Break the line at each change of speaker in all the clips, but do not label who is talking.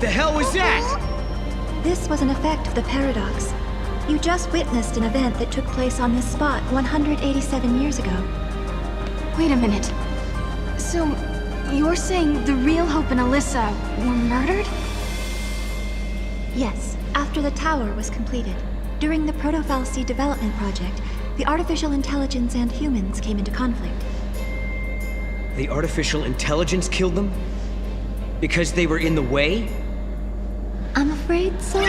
The hell was that?
This was an effect of the paradox. You just witnessed an event that took place on this spot 187 years ago.
Wait a minute. So, you're saying the real Hope and Alyssa were murdered?
Yes, after the tower was completed. During the Proto-Fal'C development project, the artificial intelligence and humans came into conflict.
The artificial intelligence killed them? Because they were in the way?
I'm afraid so.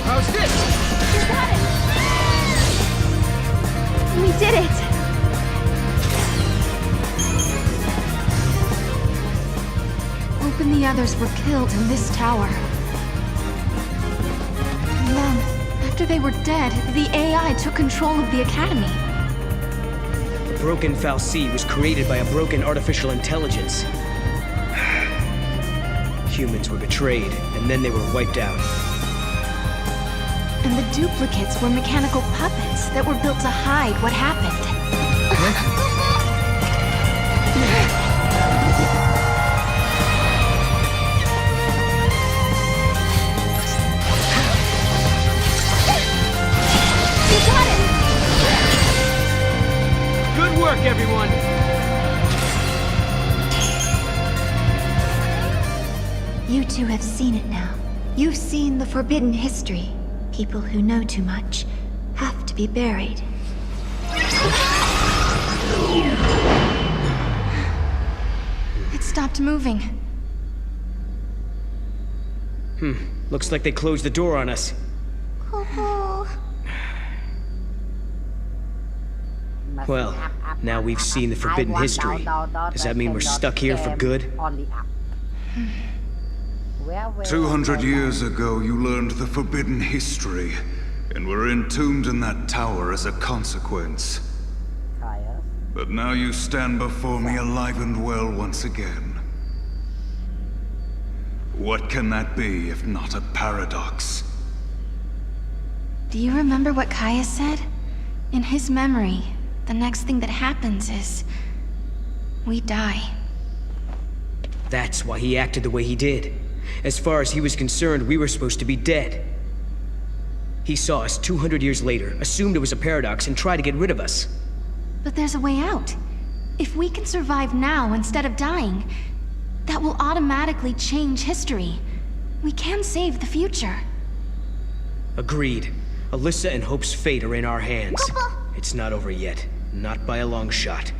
How's this?
You got it! We did it! Hope and the others were killed in this tower. And then, after they were dead, the AI took control of the Academy.
The broken Fal'C was created by a broken artificial intelligence. Humans were betrayed, and then they were wiped out.
And the duplicates were mechanical puppets that were built to hide what happened. You got it!
Good work, everyone!
You two have seen it now. You've seen the forbidden history. People who know too much have to be buried.
It stopped moving.
Looks like they closed the door on us. Well, now we've seen the forbidden history. Does that mean we're stuck here for good?
200 years ago, you learned the forbidden history, and were entombed in that tower as a consequence. But now you stand before me alive and well once again. What can that be if not a paradox?
Do you remember what Kaya said? In his memory, the next thing that happens is... we die.
That's why he acted the way he did. As far as he was concerned, we were supposed to be dead. He saw us 200 years later, assumed it was a paradox, and tried to get rid of us.
But there's a way out. If we can survive now instead of dying, that will automatically change history. We can save the future.
Agreed. Alyssa and Hope's fate are in our hands. It's not over yet. Not by a long shot.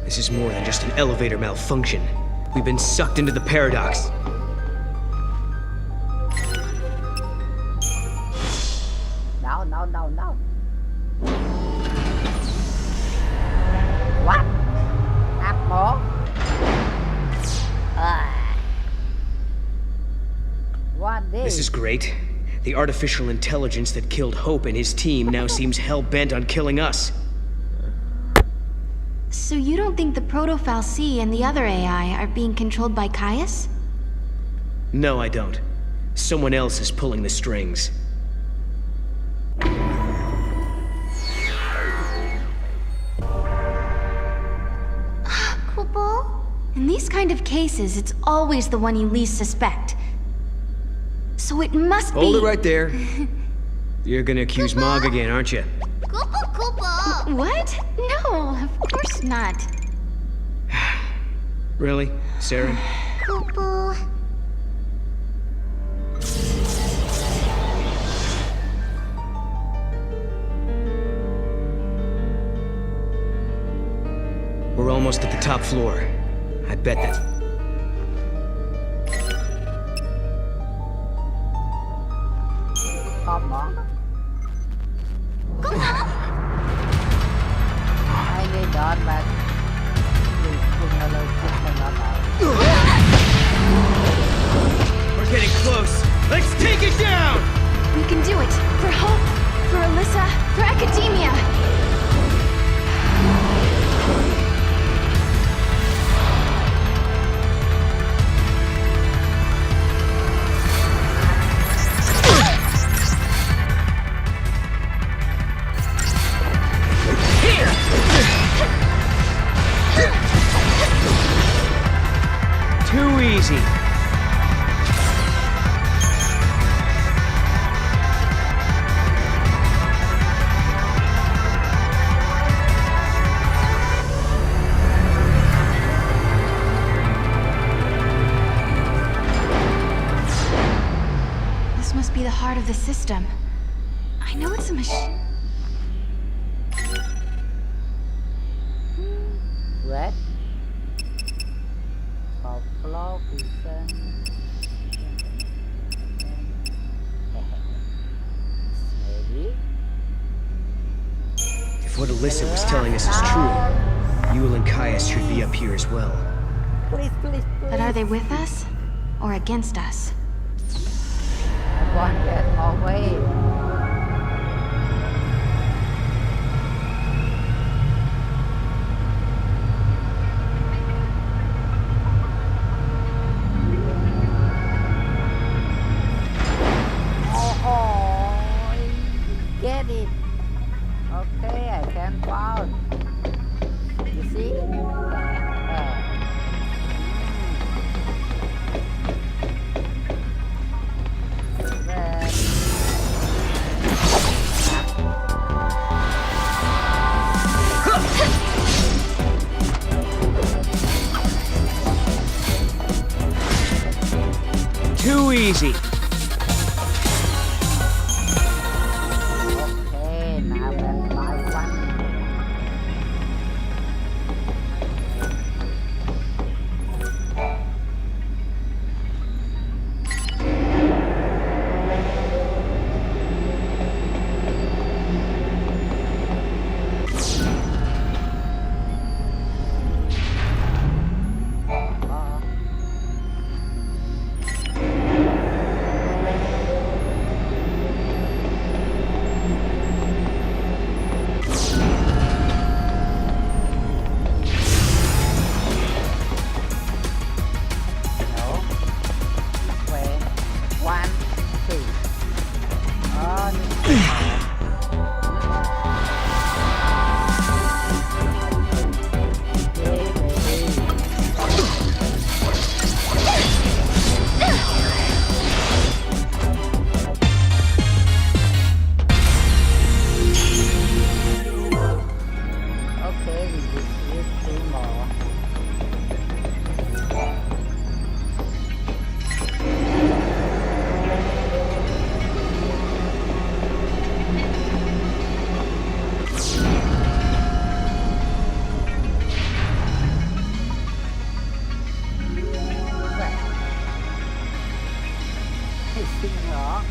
This is more than just an elevator malfunction. We've been sucked into the paradox.
No. What? Apple? What
This is great. The artificial intelligence that killed Hope and his team now seems hell-bent on killing us.
So you don't think the Proto-Fal'C and the other AI are being controlled by Caius?
No, I don't. Someone else is pulling the strings.
In these kind of cases, it's always the one you least suspect. So it must be...
Hold it right there. You're gonna accuse Mog again, aren't you?
What? No, of course not.
Really? Sarah? We're almost at the top floor. I bet that...
Come on. I need that, man.
easy.
This must be the heart of the system. I know it's a machine.
Red. Top floor vision. Maybe.
If what Alyssa was telling us is true, Yule and Caius should be up here as well.
Please, please, please.
But are they with us? Or against us?
I want to get away. Get it. Okay, I can fall. You see? Then...
Too easy.
Okay, now let's buy one. No. Wait. 1, 2. Oh, okay, baby. Okay, we just need 2 more. Xinh nhỏ.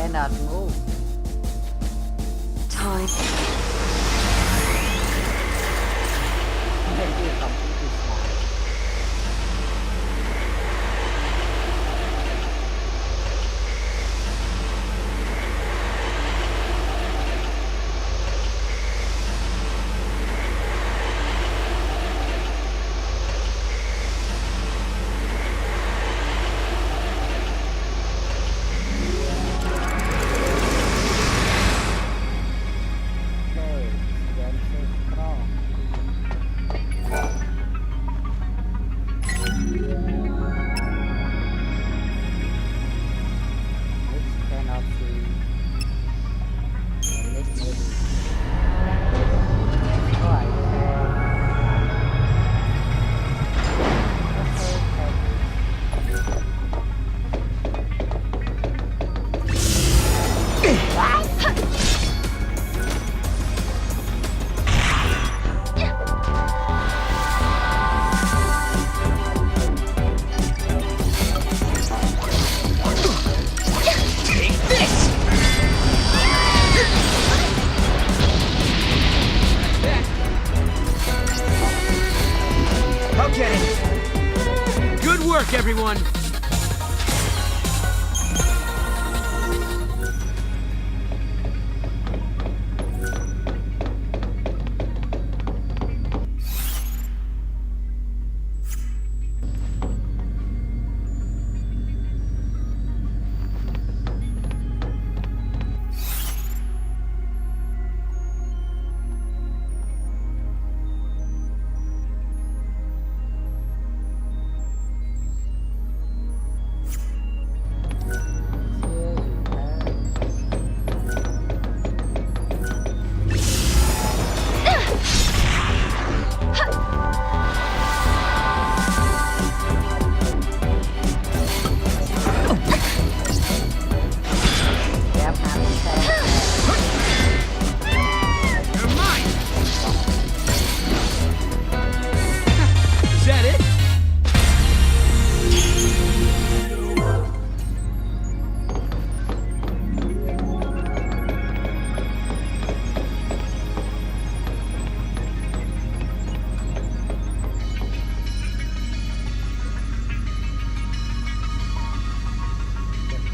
cannot move.
Time.
Maybe completely flat. Okay, then so strong. This cannot see. And this maybe. Oh, I can.
Take this! Okay. Good work, everyone. You're mine! Is that it?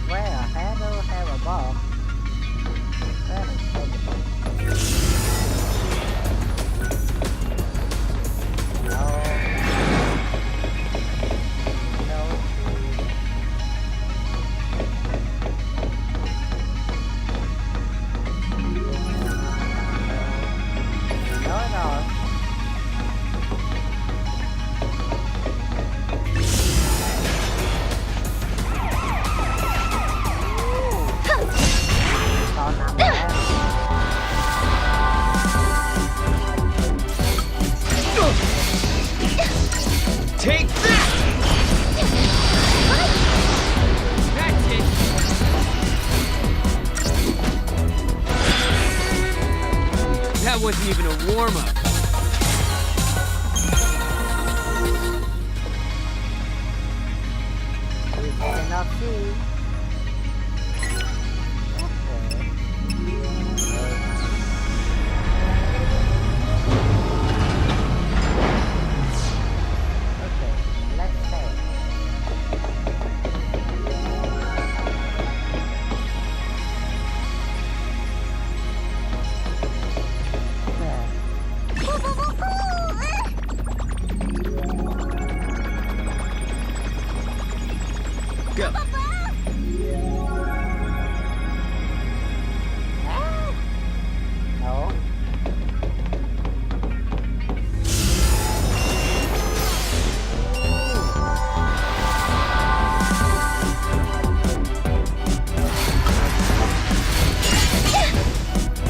Where a handle have a ball. That is possible. No. No. No, no. Con nằm there.
Take that! That's it! That wasn't even a warm-up.
You cannot see. Okay, let's say.
Go.
No.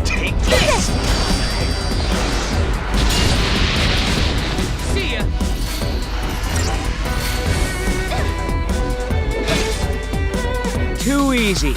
Take this! See ya! Too easy.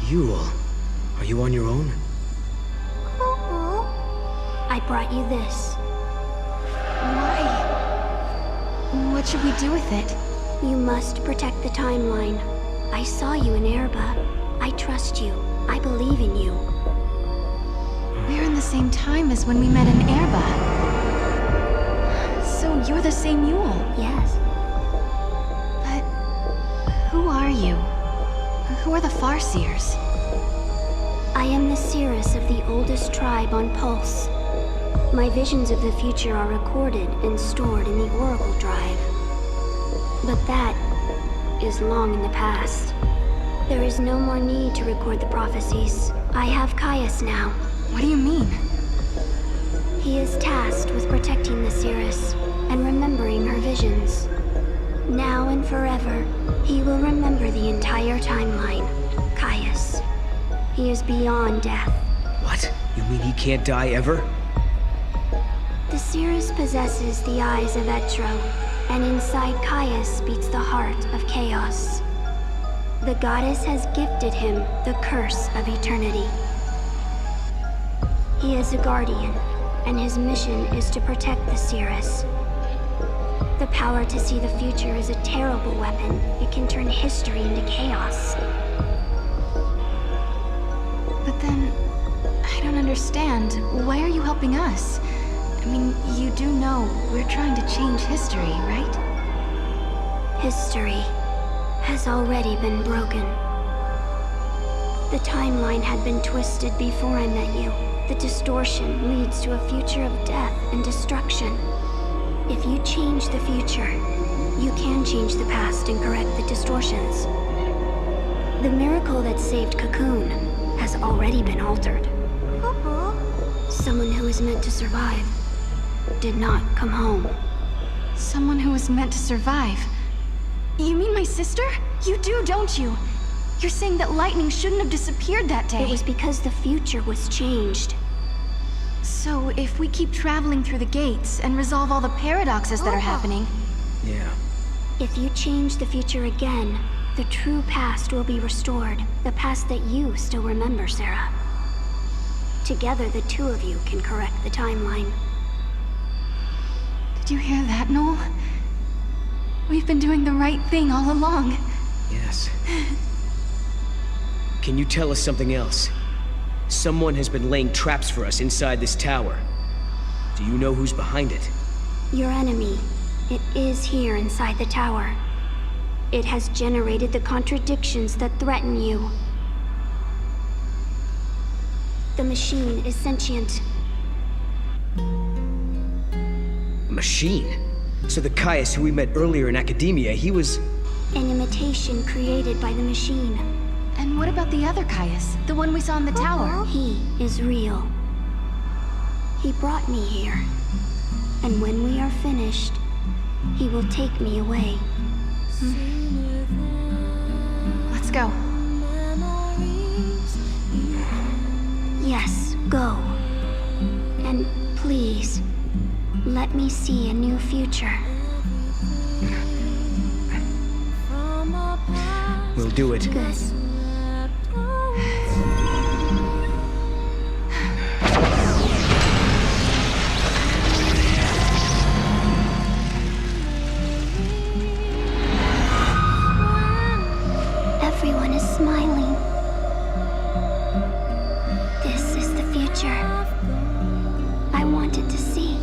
Yule, are you on your own?
I brought you this.
Why? What should we do with it?
You must protect the timeline. I saw you in Erba. I trust you. I believe in you.
We're in the same time as when we met in Erba. So you're the same Yule.
Yes.
But who are you? Who are the Farseers?
I am the seeress of the oldest tribe on Pulse. My visions of the future are recorded and stored in the Oracle Drive. But that is long in the past. There is no more need to record the prophecies. I have Caius now.
What do you mean?
He is tasked with protecting the seeress and remembering her visions. Now and forever, he will remember the entire timeline. Caius. He is beyond death.
What? You mean he can't die ever?
The seeress possesses the eyes of Etro, and inside Caius beats the heart of chaos. The goddess has gifted him the curse of eternity. He is a guardian, and his mission is to protect the seeress. The power to see the future is a terrible weapon. It can turn history into chaos.
But then, I don't understand. Why are you helping us? I mean, you do know we're trying to change history, right?
History has already been broken. The timeline had been twisted before I met you. The distortion leads to a future of death and destruction. If you change the future, you can change the past and correct the distortions. The miracle that saved Cocoon has already been altered. Someone who was meant to survive did not come home.
Someone who was meant to survive. You mean my sister? You do, don't you? You're saying that lightning shouldn't have disappeared that day.
It was because the future was changed.
So if we keep traveling through the gates and resolve all the paradoxes that are happening...
Yeah.
If you change the future again, the true past will be restored. The past that you still remember, Sarah. Together, the two of you can correct the timeline.
Did you hear that, Noel? We've been doing the right thing all along.
Yes. Can you tell us something else? Someone has been laying traps for us inside this tower. Do you know who's behind it?
Your enemy. It is here inside the tower. It has generated the contradictions that threaten you. The machine is sentient.
A machine? So the Caius who we met earlier in academia, he was...
An imitation created by the machine.
And what about the other Caius? The one we saw in the tower?
He is real. He brought me here. And when we are finished, he will take me away.
Let's go.
Yes, go. And please, let me see a new future.
We'll do it.
Good. Everyone is smiling. This is the future I wanted to see.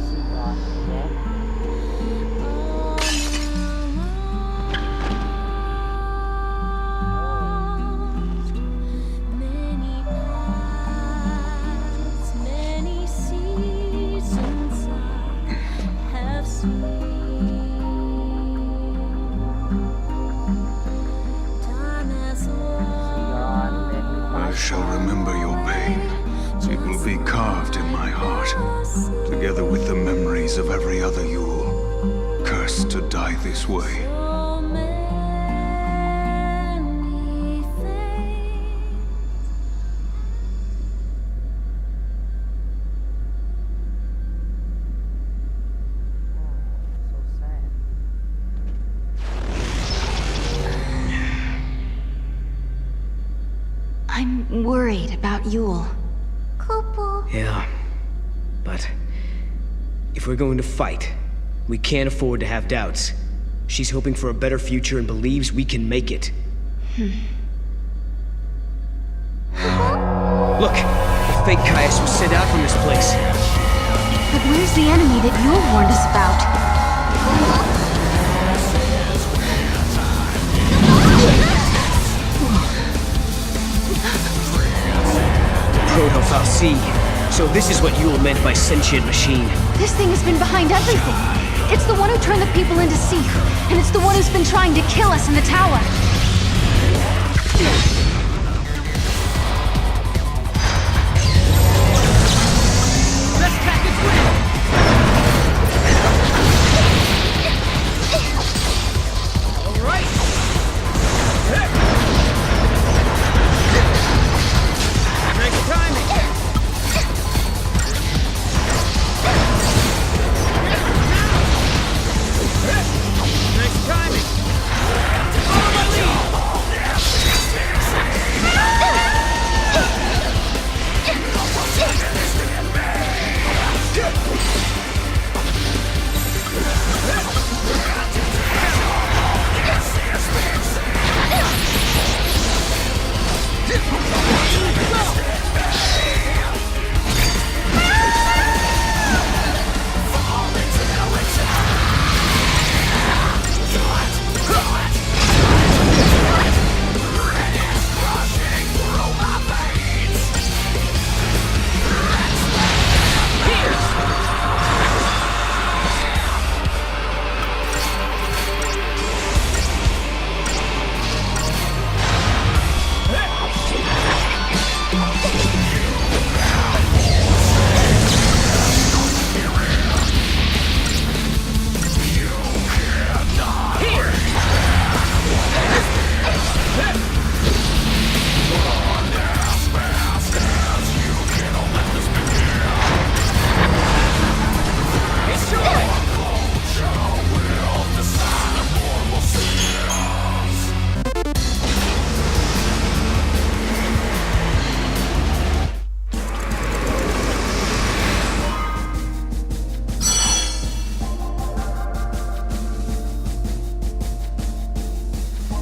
I shall remember your pain. It will be carved in my heart, together with the memories of every other Yule, cursed to die this way.
I'm worried about Yule.
Kupo.
Yeah. But if we're going to fight, we can't afford to have doubts. She's hoping for a better future and believes we can make it. Look! The fake Caius was sent out from this place.
But where's the enemy that Yule warned us about?
Proto-Fal'Cie. So this is what Yule meant by sentient machine.
This thing has been behind everything. It's the one who turned the people into seep, and it's the one who's been trying to kill us in the tower.
Let's pack its way! All right. Nice timing. Nice timing. Follow my lead.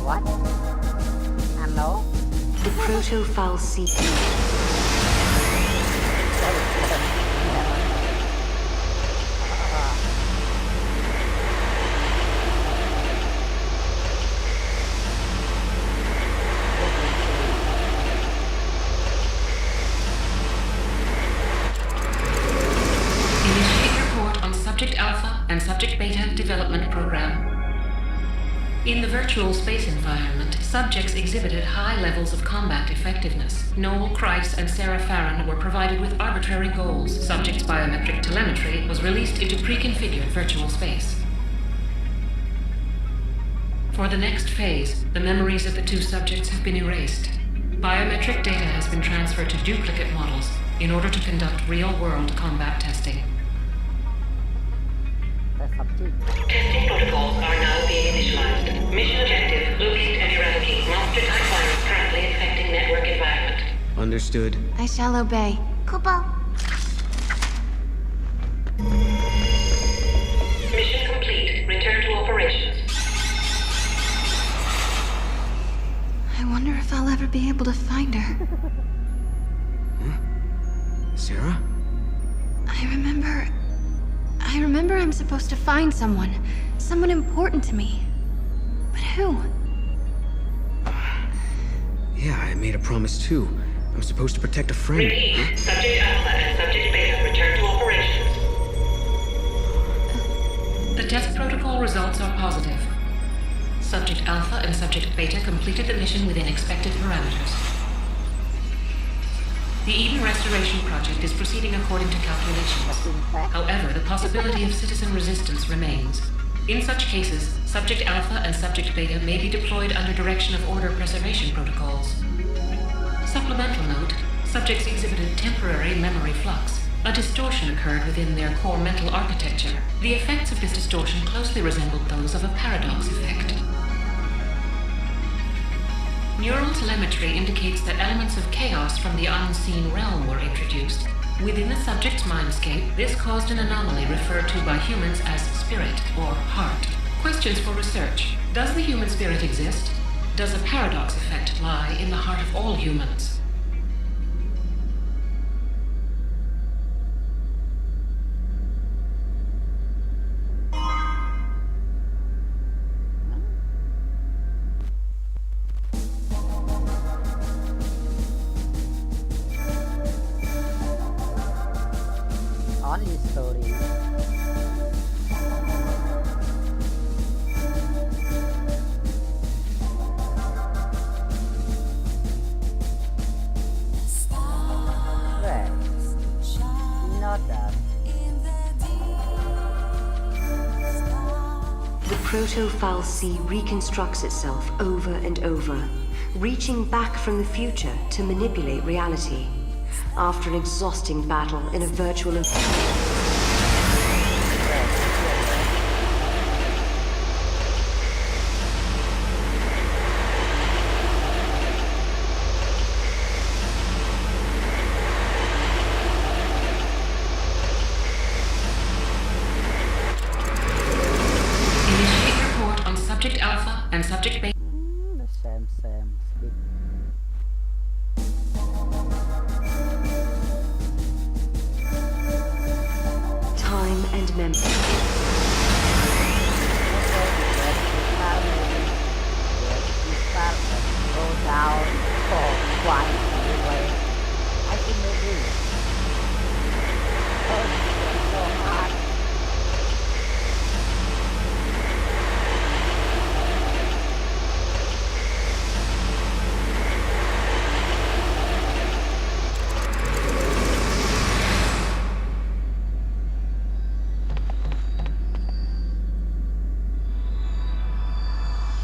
What? Hello?
The Proto-Fal'Cie.
Initiate report on Subject Alpha and Subject Beta development program. In the virtual space environment, subjects exhibited high levels of combat effectiveness. Noel, Kreis, and Sarah Farron were provided with arbitrary goals. Subjects' biometric telemetry was released into pre-configured virtual space. For the next phase, the memories of the two subjects have been erased. Biometric data has been transferred to duplicate models in order to conduct real-world combat testing. Testing protocols are now being initialized. Mission objective, locate and eradicate monster-type virus currently infecting network environment.
Understood.
I shall obey.
Kupo.
Mission complete. Return to operations.
I wonder if I'll ever be able to find her.
Sarah?
I remember I'm supposed to find someone. Someone important to me. But who?
Yeah, I made a promise too. I'm supposed to protect a friend.
Repeat. Subject Alpha and Subject Beta return to operations. The test protocol results are positive. Subject Alpha and Subject Beta completed the mission within expected parameters. The Eden Restoration Project is proceeding according to calculations. However, the possibility of citizen resistance remains. In such cases, Subject Alpha and Subject Beta may be deployed under direction of order preservation protocols. Supplemental note, subjects exhibited temporary memory flux. A distortion occurred within their core mental architecture. The effects of this distortion closely resembled those of a paradox effect. Neural telemetry indicates that elements elements of chaos from the unseen realm were introduced, within the subject's mindscape, this caused an anomaly referred to by humans as spirit or heart. Questions for research. Does the human spirit exist? Does a paradox effect lie in the heart of all humans?
Only story. Well, not that.
The proto-Foul Sea reconstructs itself over and over, reaching back from the future to manipulate reality. After an exhausting battle in a virtual...
Initiate report on Subject Alpha and Subject Beta.
The same. Skip.
Time and memory.
Go down for one anyway. I think maybe. Oh, it's so hard.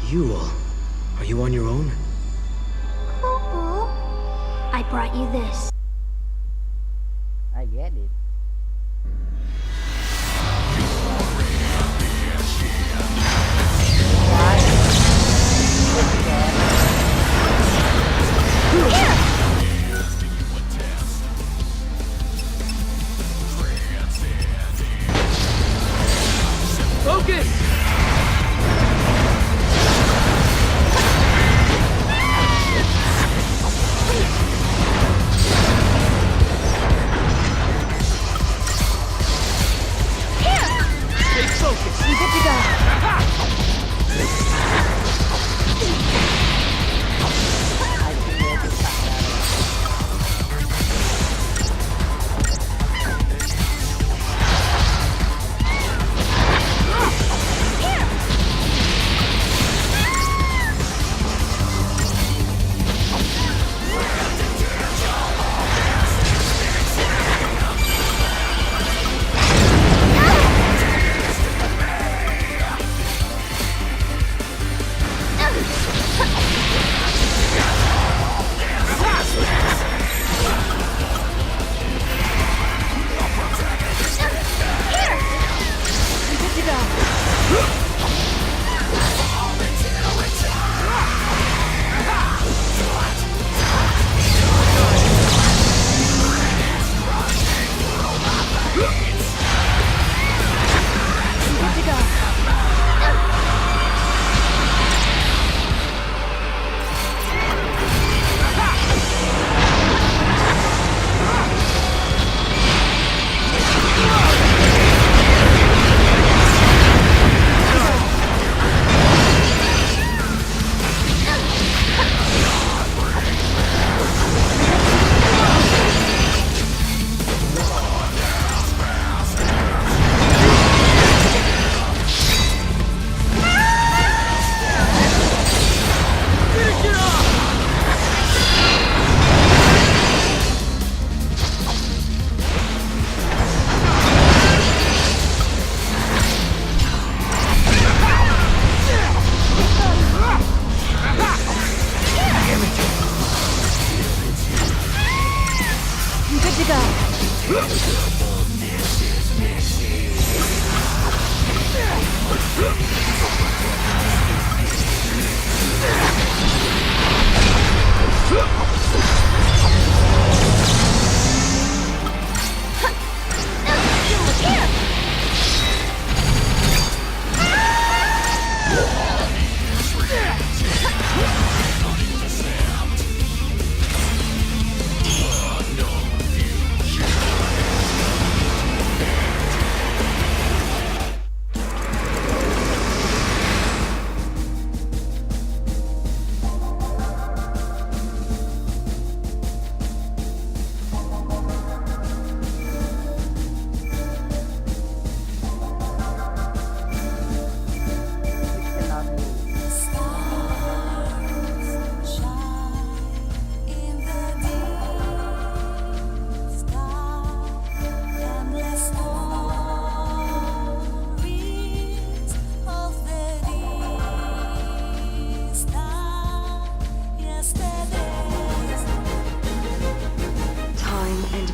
You all, are you on your own?
I brought you this.
I get it.
Focus! Stay focused! Good to go!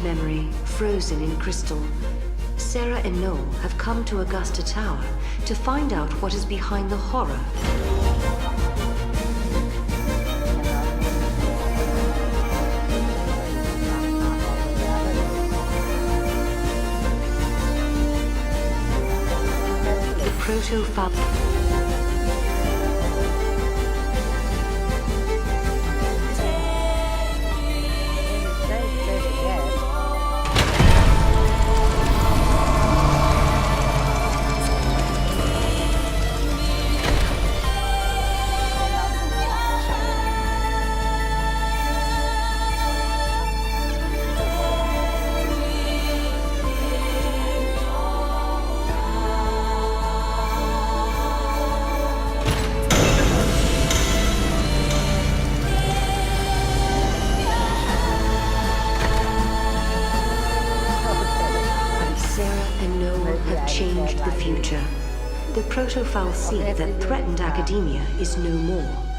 memory, frozen in crystal. Sarah and Noel have come to Augusta Tower to find out what is behind the horror. The proto-Falcon. Changed the future. The proto-Fal'C that threatened academia is no more.